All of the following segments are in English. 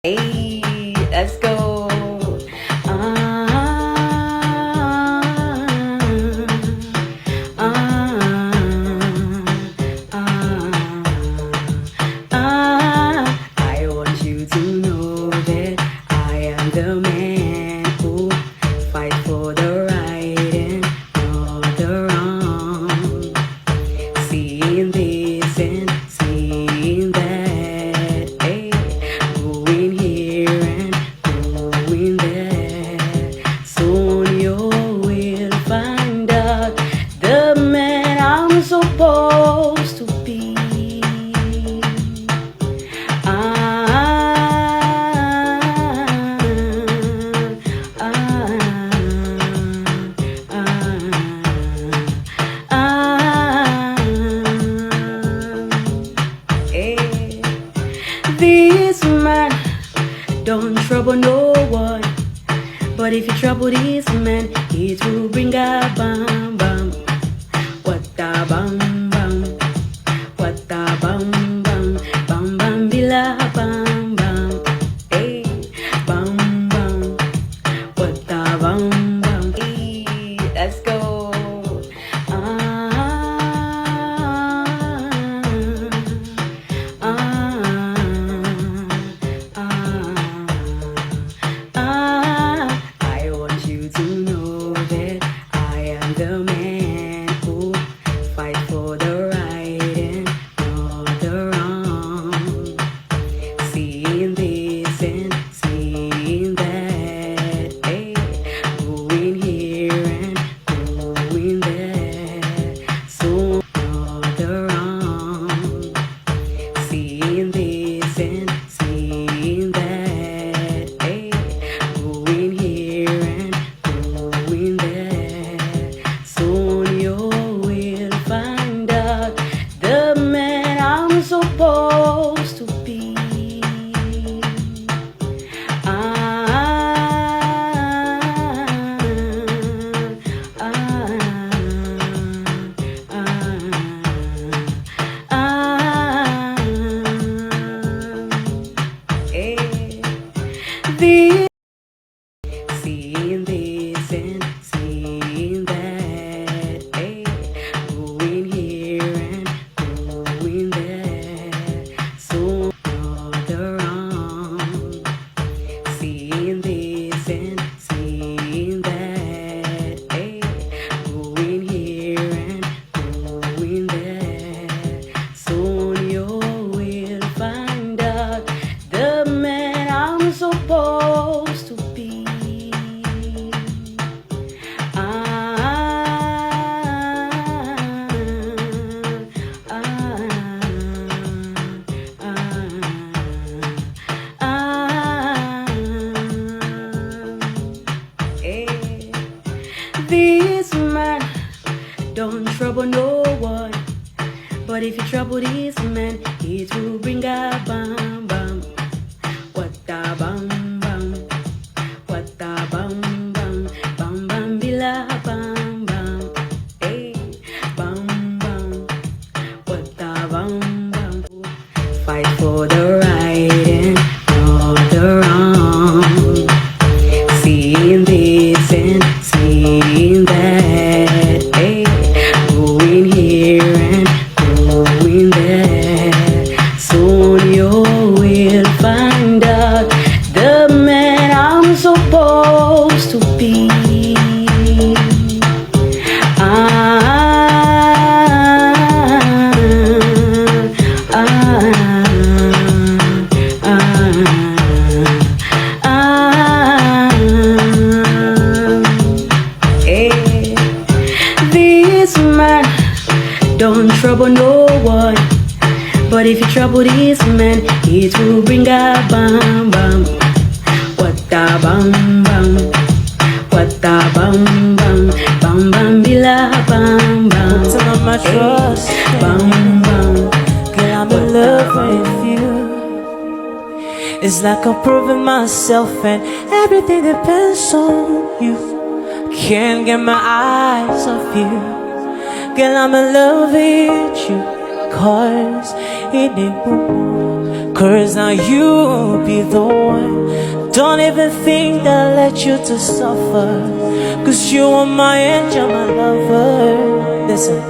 Hey, let's go. I want you to know that I am the man who fight for the right and not the wrong. Seeing this and seeing that, hey, going here and going there. Soon you will find out the man I'm supposed to be. This man don't trouble no one, but if you trouble this man, it will bring a bam bam. What a bam bam, what a bam bam, bam bam bila bam bam, hey bam bam, what a bam bam. Hey, let's go. I want you to know that I am the man who fight for the right and not the wrong. Seeing this and seeing that, hey, going here and going there. So not the wrong. Seeing this and seeing that, hey, going here and going there. Soon you will find out the man I'm supposed to be. This seeing this and seeing that, hey, going here and going there. So not the wrong. Seeing this and seeing that, hey, going here and going there. Soon you will find out the man I'm supposed to be. This man don't trouble no one, but if you trouble this man, it will bring a bam bam. What a bam bam, what a bam bam, bam bam bila bam bam, hey bam bam, what a bam bam. Fight for the right and not the wrong. Seeing this and seeing that, hey, going here and going there. Soon you will find out the man I'm supposed to be. This man don't trouble no one, but if you trouble this man, it will bring a bam bam. What a bam bam, what a bam bam, bam bam bila bam bam. Put some of my trust in Bam bam, girl, I'm in love with you. It's like I'm proving myself and everything depends on you. Can't get my eyes off you. Girl, I'm in love with you. Cause it ain't 'cause now you be the one. Don't even think that I let you to suffer, 'cause you are my angel, my lover. Listen,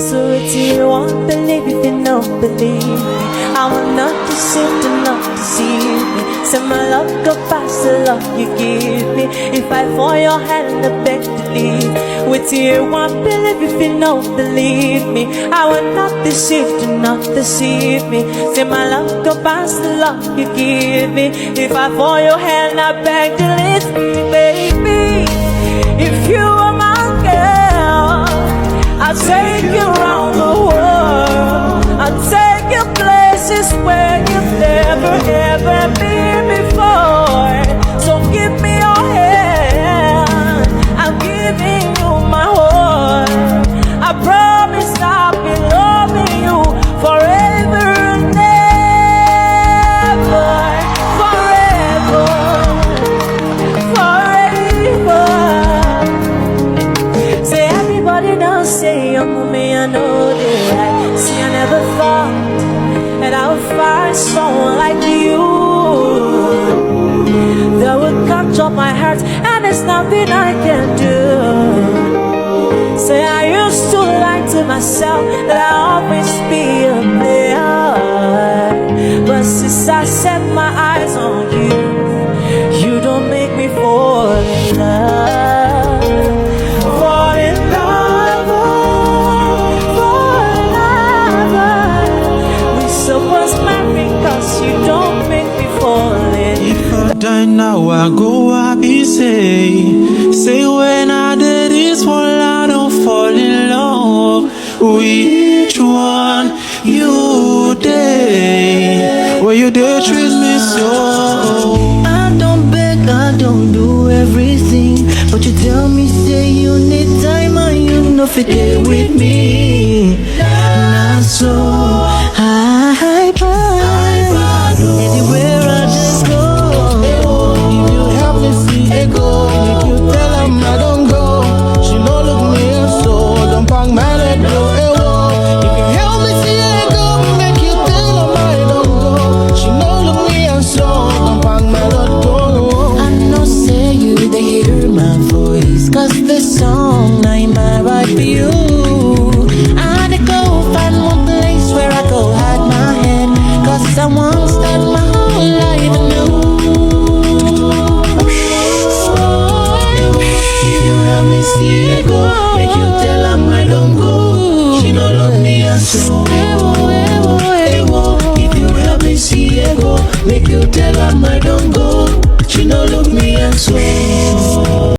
so if you won't believe, if you don't believe me, I will not deceive, do not deceive me. Say my love go past the love you give me. If I fall your hand, I beg to leave. With you won't believe, if you don't believe me, I will not deceive, do not deceive me. Say my love go past the love you give me. If I fall your hand, I beg to leave me, baby. If you are my girl, I'll take you around the world. I'll take you places where you've never ever been before. So give me your hand, I'm giving you my heart. I promise I'll be loving you forever and ever, forever, forever. Say everybody don't say you're me, I know that. See, I never thought that I would find someone like you that would control my heart, and there's nothing I can do. Say I used to lie to myself that I'll always be a player, but since I set my eyes on you, you don't make me fall in love. Fall in love, fall in love. We supposed marry 'cause you don't make me fall in love. If I die now, I go happy, say when I did this one, I don't fall in love. Which one you did? Well, you did treat me so. I don't beg, I don't do everything, but you tell me say you need time and you know fit there with me. Not so I find anywhere I just go. If you help me see it go, if you tell him I don't go, she no look me and so don't bang my let go. If you help me see it go, make you tell him I don't go, she no look me and so don't bang my let go. I know say you they hear my voice, 'cause the song I might write for you. I go find one place where I go hide my head, 'cause I won't start my whole life anew. If you help me see it go, make you tell her I don't go, she don't love me and so. If you help me see it go, make you tell her I don't go, she don't love me and so.